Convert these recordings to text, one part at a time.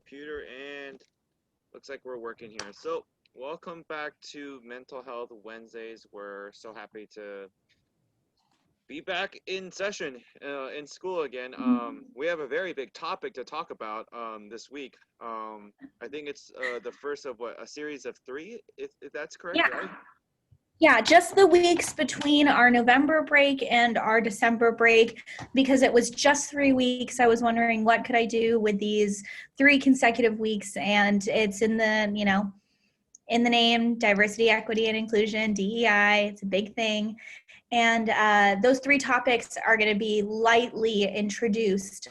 computer, and looks like we're working here. So, welcome back to Mental Health Wednesdays. We're so happy to be back in session in school again. We have a very big topic to talk about this week. I think it's the first of a series of three, if that's correct, Yeah. right? Yeah, just the weeks between our November break and our December break, because it was just 3 weeks. I was wondering what could I do with these 3 consecutive weeks, and it's in the name, diversity, equity, and inclusion, DEI. It's a big thing. And those three topics are going to be lightly introduced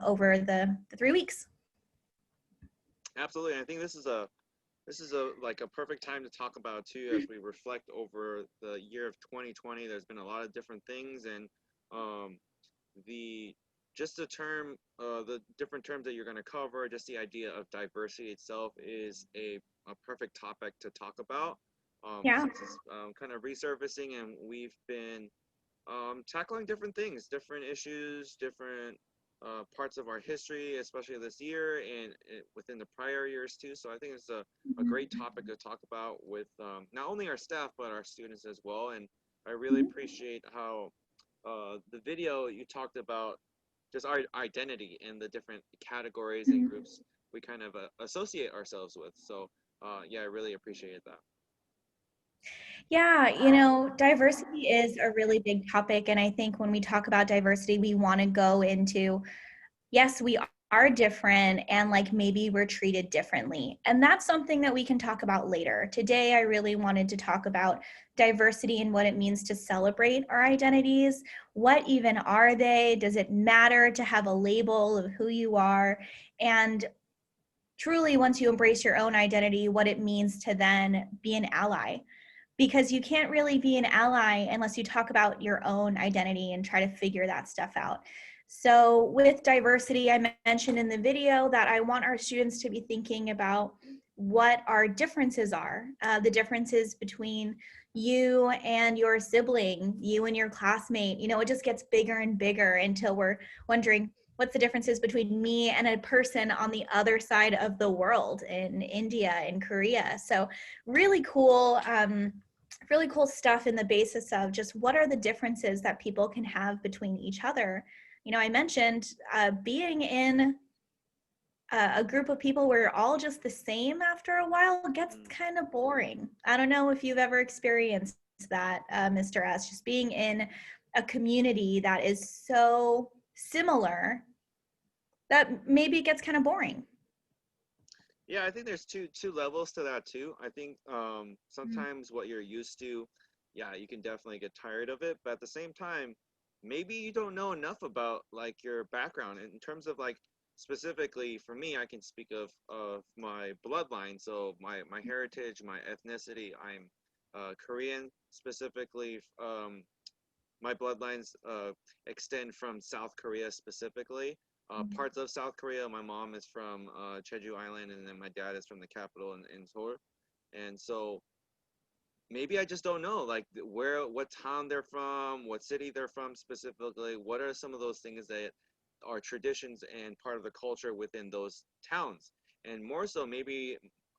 over the 3 weeks. Absolutely. I think this is a like a perfect time to talk about too as we reflect over the year of 2020. There's been a lot of different things, and um, the just the different terms that you're going to cover, just the idea of diversity itself is a perfect topic to talk about. Yeah. Since it's kind of resurfacing, and we've been tackling different things, different issues, different parts of our history, especially this year and within the prior years too. So I think it's a great topic to talk about with not only our staff but our students as well. And I really appreciate how the video you talked about just our identity and the different categories and groups we kind of associate ourselves with. So yeah, I really appreciated that. Yeah, diversity is a really big topic. And I think when we talk about diversity, we want to go into, yes, we are different and like maybe we're treated differently. And that's something that we can talk about later. Today, I really wanted to talk about diversity and what it means to celebrate our identities. What even are they? Does it matter to have a label of who you are? And truly, once you embrace your own identity, what it means to then be an ally, because you can't really be an ally unless you talk about your own identity and try to figure that stuff out. So with diversity, I mentioned in the video that I want our students to be thinking about what our differences are, the differences between you and your sibling, you and your classmate. It just gets bigger and bigger until we're wondering, what's the differences between me and a person on the other side of the world in India, in Korea. So really cool, really cool stuff in the basis of just what are the differences that people can have between each other. I mentioned being in a group of people where you're all just the same after a while gets Mm. kind of boring. I don't know if you've ever experienced that, Mr. S, just being in a community that is so similar that maybe it gets kind of boring. Yeah, I think there's two levels to that too. I think sometimes what you're used to, yeah, you can definitely get tired of it. But at the same time, maybe you don't know enough about like your background in terms of like specifically for me, I can speak of my bloodline. So my heritage, my ethnicity. I'm Korean specifically. My bloodlines extend from South Korea specifically. Parts of South Korea. My mom is from Jeju Island, and then my dad is from the capital in Seoul. And so maybe I just don't know, like what town they're from, what city they're from specifically. What are some of those things that are traditions and part of the culture within those towns? And more so, maybe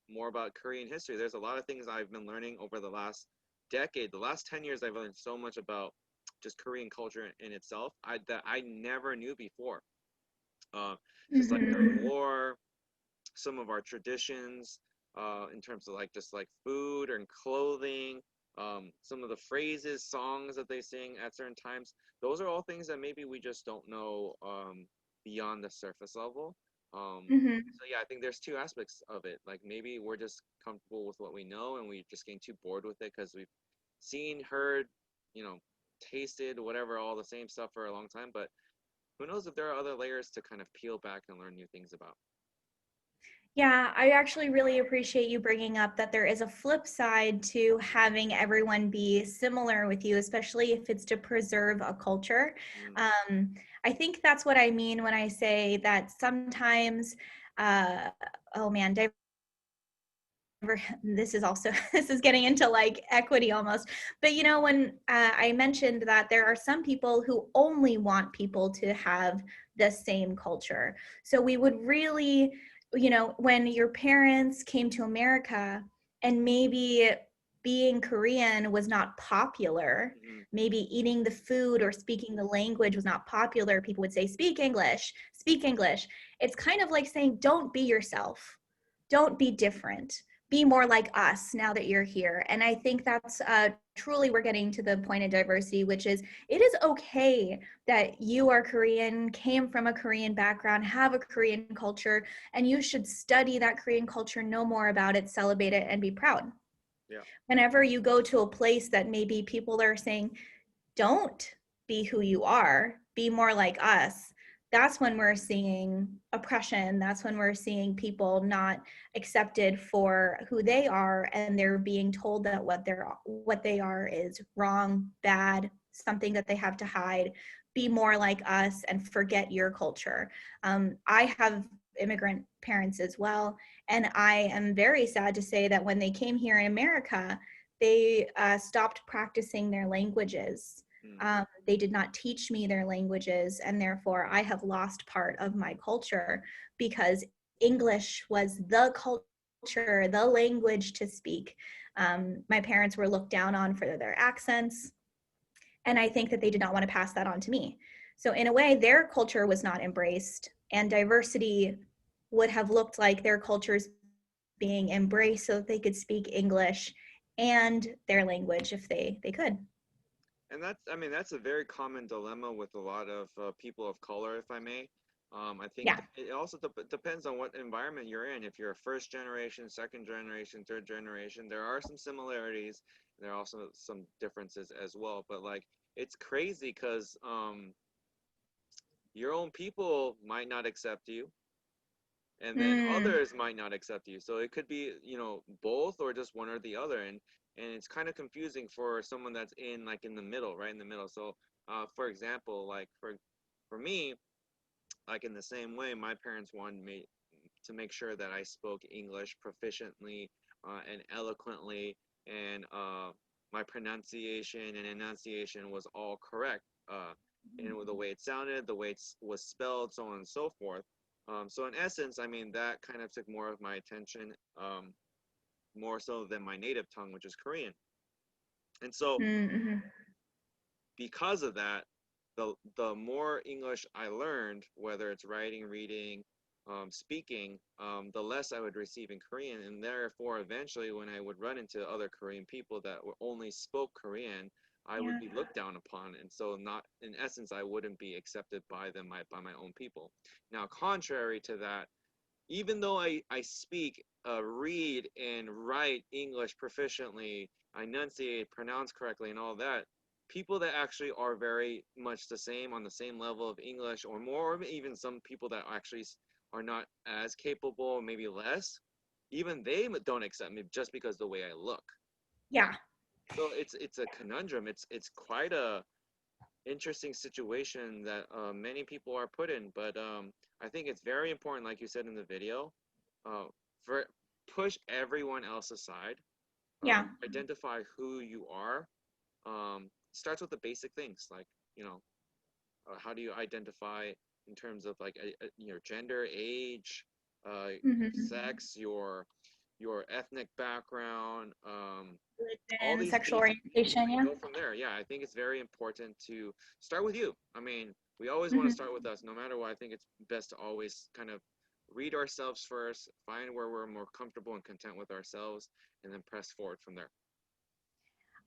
more about Korean history. There's a lot of things I've been learning over the last decade. The last 10 years, I've learned so much about just Korean culture in itself that I never knew before. Uh, just like the war, some of our traditions, in terms of like just like food and clothing, some of the phrases, songs that they sing at certain times. Those are all things that maybe we just don't know beyond the surface level. Mm-hmm. So yeah, I think there's two aspects of it. Like maybe we're just comfortable with what we know, and we just getting too bored with it because we've seen, heard, you know, tasted, whatever, all the same stuff for a long time. But who knows if there are other layers to kind of peel back and learn new things about. Yeah, I actually really appreciate you bringing up that there is a flip side to having everyone be similar with you, especially if it's to preserve a culture. Mm, Um, I think that's what I mean when I say that sometimes, uh, oh man, this is also this is getting into like equity almost, but when I mentioned that there are some people who only want people to have the same culture, so we would really you know, when your parents came to America and maybe being Korean was not popular, Hmm. maybe eating the food or speaking the language was not popular, people would say, speak English, speak English. It's kind of like saying, don't be yourself, don't be different, be more like us now that you're here. And I think that's truly we're getting to the point of diversity, which is it is okay that you are Korean, came from a Korean background, have a Korean culture, and you should study that Korean culture, know more about it, celebrate it, and be proud. Yeah. Whenever you go to a place that maybe people are saying, don't be who you are, be more like us, that's when we're seeing oppression. That's when we're seeing people not accepted for who they are, and they're being told that what they are is wrong, bad, something that they have to hide. Be more like us and forget your culture. I have immigrant parents as well, and I am very sad to say that when they came here in America, they stopped practicing their languages. Mm. They did not teach me their languages, and therefore I have lost part of my culture because English was the culture, the language to speak. My parents were looked down on for their accents, and I think that they did not want to pass that on to me. So, in a way, their culture was not embraced, and diversity would have looked like their cultures being embraced so that they could speak English and their language if they could. And that's, I mean, that's a very common dilemma with a lot of people of color, if I may. I think Yeah. it also depends on what environment you're in. If you're a first generation, second generation, third generation, there are some similarities. There are also some differences as well. But like, it's crazy because your own people might not accept you, and then Mm, others might not accept you. So it could be, you know, both or just one or the other. And it's kind of confusing for someone that's in like in the middle, right in the middle. So for example, like for me, like in the same way, my parents wanted me to make sure that I spoke English proficiently and eloquently, and my pronunciation and enunciation was all correct, and the way it sounded, the way it was spelled, so on and so forth. So in essence, I mean, that kind of took more of my attention, more so than my native tongue, which is Korean. And so mm-hmm. because of that, the more English I learned, whether it's writing, reading, speaking, the less I would receive in Korean, and therefore, eventually, when I would run into other Korean people that only spoke Korean, I would Yeah. be looked down upon, and so not, in essence, I wouldn't be accepted by them, by my own people. Now, contrary to that, even though I speak, read, and write English proficiently, I enunciate, pronounce correctly, and all that, people that actually are very much the same on the same level of English or more, or even some people that actually are not as capable, maybe less, even they don't accept me just because the way I look. Yeah. So it's a conundrum. It's quite a interesting situation that many people are put in. But I think it's very important, like you said in the video, uh, for push everyone else aside. Yeah. Identify who you are. Starts with the basic things like, you know, how do you identify in terms of like your gender, age, Mm-hmm. sex, your ethnic background, all Religion, these sexual basic orientation. and Yeah. go from there. Yeah, I think it's very important to start with you. I mean, we always want to Mm-hmm. start with us, no matter what. I think it's best to always kind of read ourselves first, find where we're more comfortable and content with ourselves, and then press forward from there.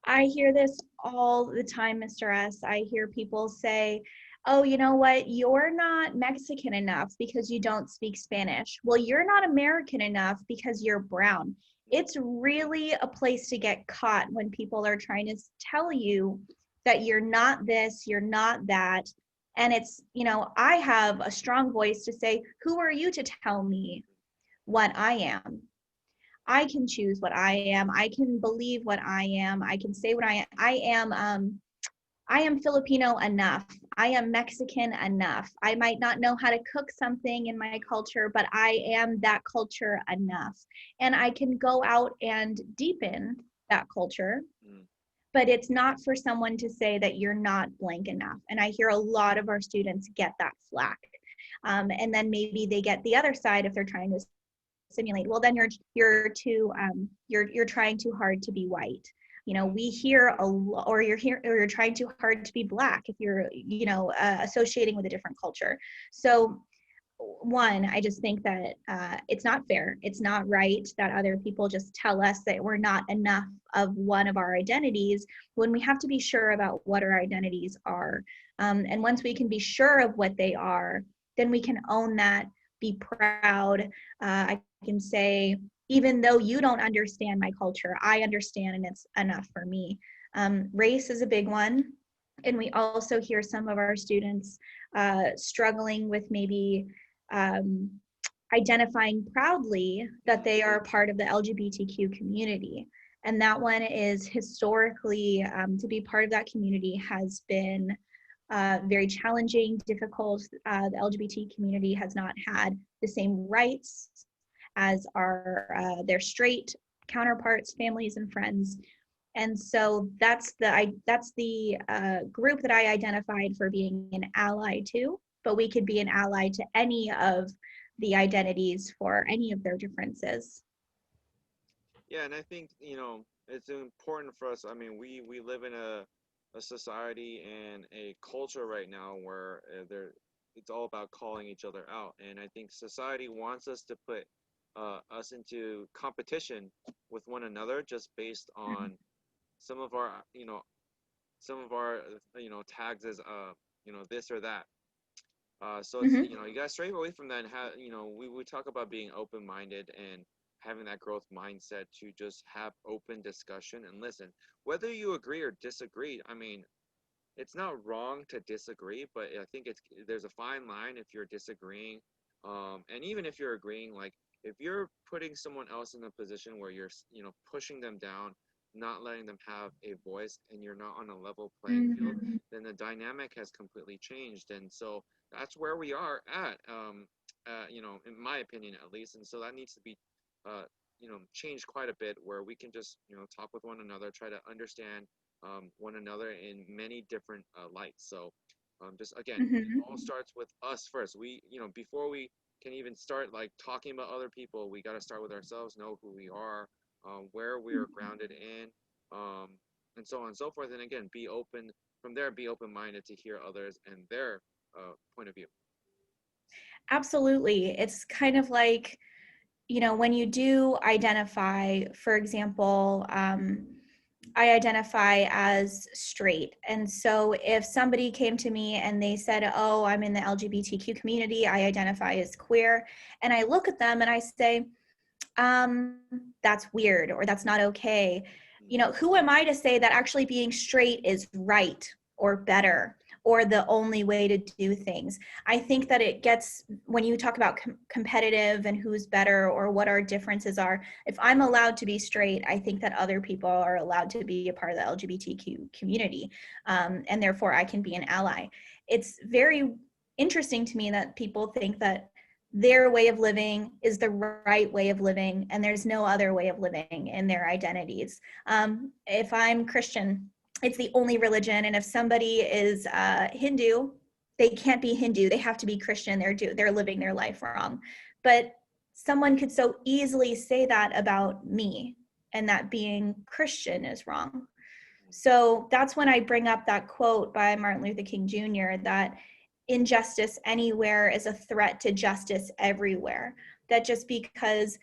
I hear this all the time, Mr. S. I hear people say, oh, you know what? You're not Mexican enough because you don't speak Spanish. Well, you're not American enough because you're brown. Mm. It's really a place to get caught when people are trying to tell you that you're not this, you're not that. And it's, you know, I have a strong voice to say, who are you to tell me what I am? I can choose what I am. I can believe what I am. I can say what I am. I am Filipino enough. I am Mexican enough. I might not know how to cook something in my culture, but I am that culture enough. And I can go out and deepen that culture, Mm. but it's not for someone to say that you're not blank enough. And I hear a lot of our students get that flack. And then maybe they get the other side if they're trying to simulate. Well, then you're trying too hard to be white. You know, we hear a lot, or you're trying too hard to be black if you're, associating with a different culture. So one, I just think that it's not fair. It's not right that other people just tell us that we're not enough of one of our identities when we have to be sure about what our identities are. And once we can be sure of what they are, then we can own that, be proud. I can say, even though you don't understand my culture, I understand, and it's enough for me. Race is a big one. And we also hear some of our students struggling with maybe um, identifying proudly that they are a part of the LGBTQ community. And that one is historically, to be part of that community has been very challenging, difficult. The LGBT community has not had the same rights as their straight counterparts, families, and friends. And so that's the group that I identified for being an ally to, but we could be an ally to any of the identities for any of their differences. Yeah, and I think, it's important for us. I mean, we live in a society and a culture right now where it's all about calling each other out. And I think society wants us to put us into competition with one another just based on some of our, tags as, this or that. So it's, Mm-hmm. you gotta stray away from that and have, we talk about being open-minded and having that growth mindset to just have open discussion and listen. Whether you agree or disagree, I mean, it's not wrong to disagree, but I think there's a fine line if you're disagreeing, and even if you're agreeing, like if you're putting someone else in a position where you're, pushing them down, not letting them have a voice, and you're not on a level playing field, Mm-hmm. then the dynamic has completely changed. And so that's where we are at, in my opinion at least. And so that needs to be, changed quite a bit, where we can just, talk with one another, try to understand one another in many different lights. So just again, it Mm-hmm. all starts with us first. We, before we can even start like talking about other people, we got to start with ourselves, know who we are, where we are grounded in, um, and so on and so forth. And again, be open from there, be open minded to hear others and their point of view. Absolutely. It's kind of like, when you do identify, for example, I identify as straight. And so if somebody came to me and they said, oh, I'm in the LGBTQ community, I identify as queer, and I look at them and I say, um, that's weird, or that's not okay. Who am I to say that actually being straight is right or better or the only way to do things? I think that it gets, when you talk about competitive and who's better or what our differences are, if I'm allowed to be straight, I think that other people are allowed to be a part of the LGBTQ community, and therefore I can be an ally. It's very interesting to me that people think that their way of living is the right way of living, and there's no other way of living in their identities. If I'm Christian, it's the only religion, and if somebody is Hindu, they can't be Hindu. They have to be Christian. They're living their life wrong. But someone could so easily say that about me, and that being Christian is wrong. So that's when I bring up that quote by Martin Luther King Jr. that injustice anywhere is a threat to justice everywhere. That just because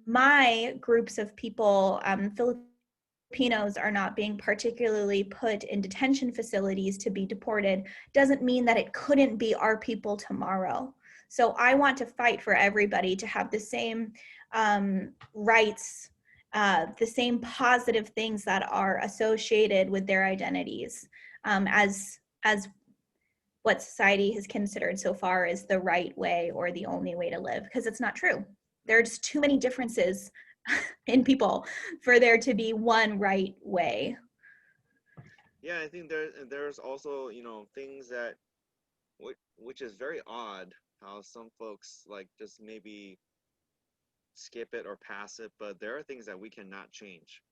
my groups of people, Filipinos, are not being particularly put in detention facilities to be deported, doesn't mean that it couldn't be our people tomorrow. So I want to fight for everybody to have the same rights, the same positive things that are associated with their identities, as what society has considered so far is the right way or the only way to live, because it's not true. There's too many differences in people for there to be one right way. Yeah, I think there's also, things that which is very odd how some folks like just maybe skip it or pass it, but there are things that we cannot change,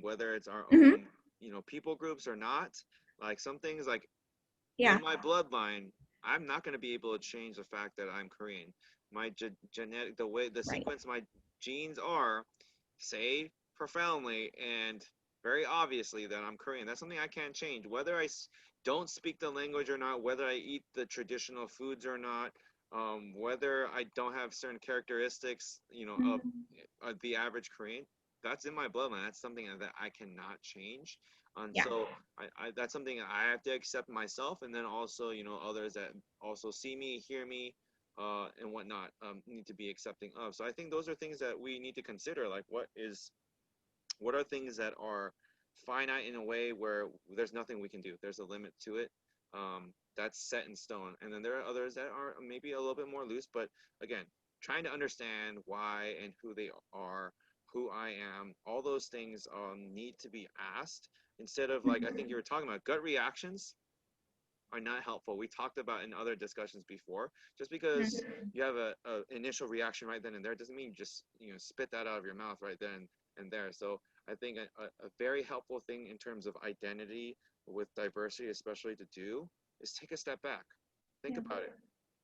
whether it's our Mm-hmm. own, people groups or not. Like some things, like Yeah. in my bloodline, I'm not going to be able to change the fact that I'm Korean. My genetic, the way, the Right. sequence my genes are, say profoundly and very obviously that I'm Korean. That's something I can't change. Whether don't speak the language or not, whether I eat the traditional foods or not, whether I don't have certain characteristics, Mhm. of the average Korean, that's in my bloodline. That's something that I cannot change. And Yeah. so that's something I have to accept myself, and then also, others that also see me, hear me, and whatnot, need to be accepting of. So I think those are things that we need to consider. Like, what are things that are finite in a way where there's nothing we can do. There's a limit to it. That's set in stone. And then there are others that are maybe a little bit more loose. But again, trying to understand why and who they are, who I am, all those things need to be asked instead of, like, I think you were talking about gut reactions are not helpful. We talked about in other discussions before. Just because Mhm. you have a initial reaction right then and there doesn't mean you just spit that out of your mouth right then and there. So I think a very helpful thing in terms of identity with diversity, especially to do, is take a step back, think Yeah. about it,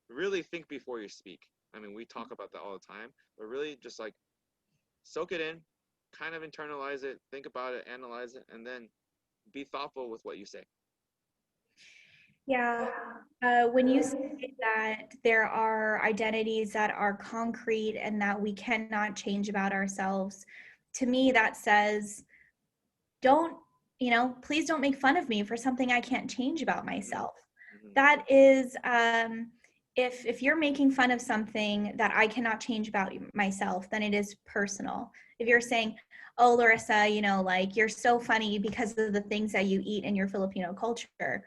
really think before you speak. I mean, we talk about that all the time, but really just like soak it in, kind of internalize it, think about it, analyze it, and then be thoughtful with what you say. Yeah. When you say that there are identities that are concrete and that we cannot change about ourselves, to me, that says, don't, please don't make fun of me for something I can't change about Hmm. myself. Hmm. That is, if you're making fun of something that I cannot change about myself, then it is personal. If you're saying, oh, Larissa, like you're so funny because of the things that you eat in your Filipino culture,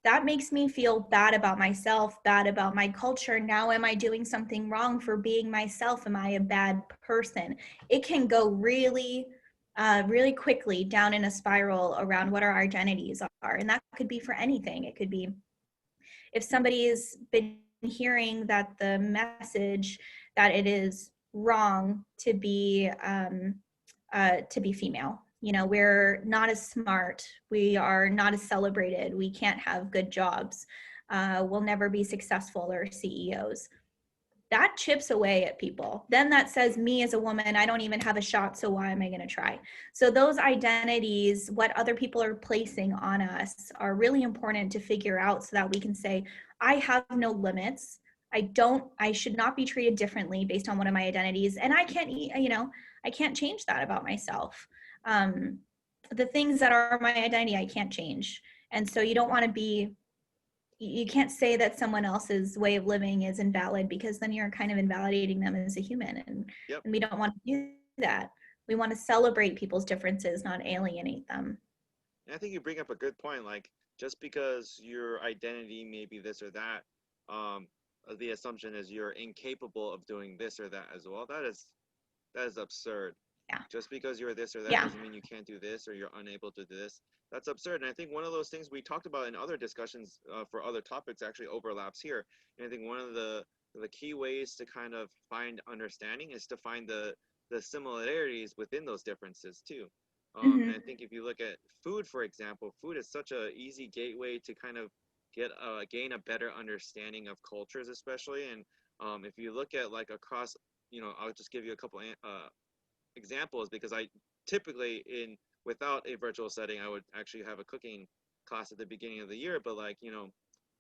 that makes me feel bad about myself, bad about my culture. Now, am I doing something wrong for being myself? Am I a bad person? It can go really quickly down in a spiral around what our identities are. And that could be for anything. It could be if somebody's been hearing that the message that it is wrong to be female. We're not as smart. We are not as celebrated. We can't have good jobs. We'll never be successful or CEOs. That chips away at people. Then that says, me as a woman, I don't even have a shot, so why am I going to try? So, those identities, what other people are placing on us, are really important to figure out so that we can say, I have no limits. I should not be treated differently based on one of my identities. And I can't change that about myself. Um, the things that are my identity, I can't change. And so, you can't say that someone else's way of living is invalid, because then you're kind of invalidating them as a human, Yep. and we don't want to do that. We want to celebrate people's differences, not alienate them. And I think you bring up a good point. Like, just because your identity may be this or that, um, the assumption is you're incapable of doing this or that as well. That is absurd. Yeah. Just because you're this or that Yeah. doesn't mean you can't do this or you're unable to do this. That's absurd. And I think one of those things we talked about in other discussions, for other topics, actually overlaps here. And I think one of the key ways to kind of find understanding is to find the similarities within those differences too. And I Hmm. think if you look at food, for example, food is such a easy gateway to kind of gain a better understanding of cultures, especially. And if you look at, like, across, I'll just give you a couple examples, because I typically, in without a virtual setting, I would actually have a cooking class at the beginning of the year. But, like,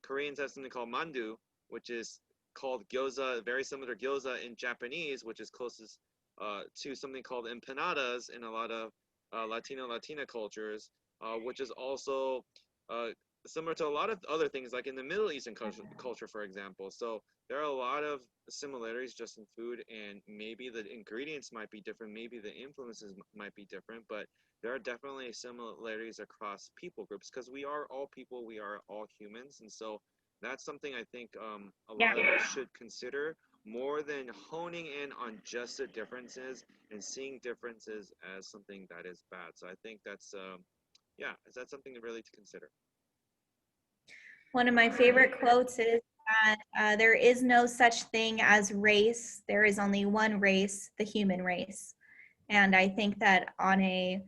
Koreans have something called mandu, which is called gyoza, very similar to gyoza in Japanese, which is closest to something called empanadas in a lot of Latina cultures, which is also uh, similar to a lot of other things, like in the Middle Eastern culture, for example. So there are a lot of similarities just in food, and maybe the ingredients might be different, maybe the influences might be different, but there are definitely similarities across people groups, because we are all people, we are all humans. And so that's something I think a Yeah. lot of us should consider, more than honing in on just the differences and seeing differences as something that is bad. So I think that's yeah, that's something really to consider. One of my favorite quotes is that there is no such thing as race. There is only one race, the human race. And I think that on a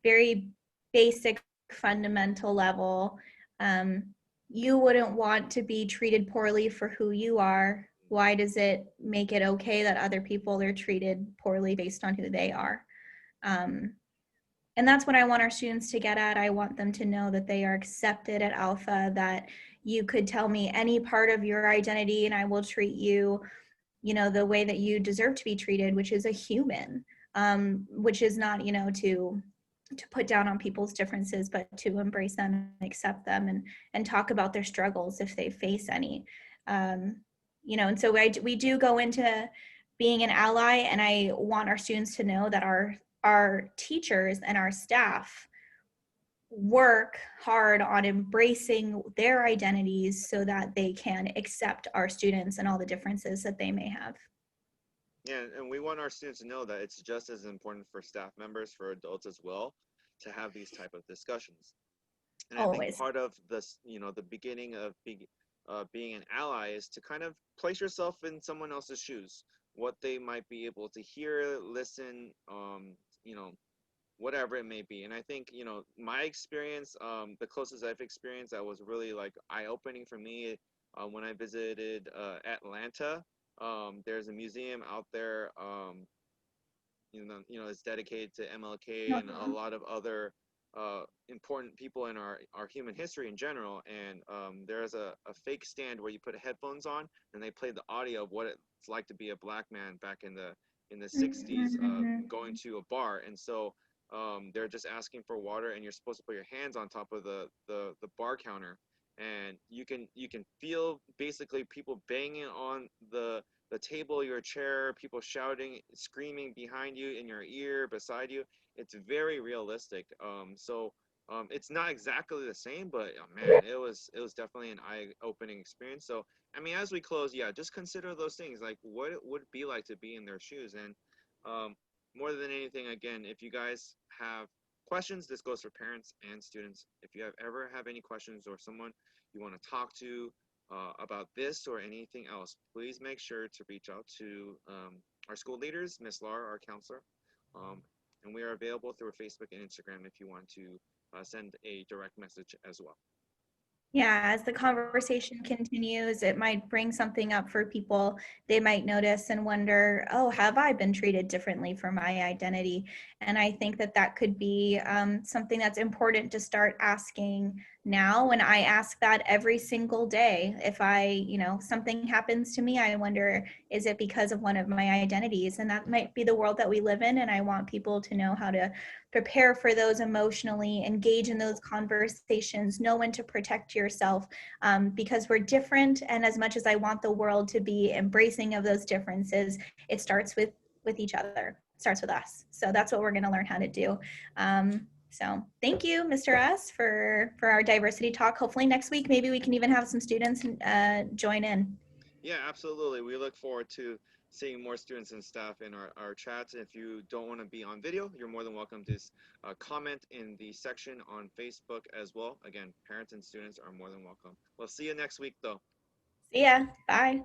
very basic, fundamental level, um, you wouldn't want to be treated poorly for who you are, why does it make it okay that other people are treated poorly based on who they are? Um, and that's what I want our students to get at. I want them to know that they are accepted at Alpha, that you could tell me any part of your identity and I will treat you, the way that you deserve to be treated, which is a human, which is not, to put down on people's differences, but to embrace them and accept them and talk about their struggles if they face any. And so we do go into being an ally, and I want our students to know that our teachers and our staff work hard on embracing their identities so that they can accept our students and all the differences that they may have. Yeah, and we want our students to know that it's just as important for staff members, for adults as well, to have these type of discussions. And I think Always. part of this, the beginning of being an ally is to kind of place yourself in someone else's shoes, what they might be able to hear, listen, you know, whatever it may be. And I think, my experience, the closest I've experienced that was really like eye-opening for me when I visited Atlanta. There's a museum out there, it's dedicated to MLK and a Uh-huh. lot of other important people in our human history in general. And there's a fake stand where you put headphones on and they play the audio of what it's like to be a black man back in the 60s, Mhm. going to a bar. And so they're just asking for water, and you're supposed to put your hands on top of the bar counter, and you can feel basically people banging on the table, your chair, people shouting, screaming behind you, in your ear, beside you. It's very realistic. So it's not exactly the same, but man, it was definitely an eye-opening experience. So I mean, as we close, yeah, just consider those things, like what it would be like to be in their shoes. And um, more than anything, again, if you guys have questions, this goes for parents and students. If you ever have any questions, or someone you want to talk to about this or anything else, please make sure to reach out to our school leaders, Miss Laura, our counselor. Um, and we are available through Facebook and Instagram if you want to send a direct message as well. Yeah, as the conversation continues, it might bring something up for people. They might notice and wonder, oh, have I been treated differently for my identity? And I think that that could be something that's important to start asking now. And I ask that every single day. If something happens to me, I wonder, is it because of one of my identities? And that might be the world that we live in. And I want people to know how to prepare for those emotionally, engage in those conversations, know when to protect yourself, because we're different. And as much as I want the world to be embracing of those differences, it starts with each other. It starts with us. So that's what we're going to learn how to do. So thank you, Mr. S, for our diversity talk. Hopefully next week, maybe we can even have some students join in. Yeah, absolutely. We look forward to seeing more students and staff in our chats. If you don't want to be on video, you're more than welcome to comment in the section on Facebook as well. Again, parents and students are more than welcome. We'll see you next week, though. See ya. Bye.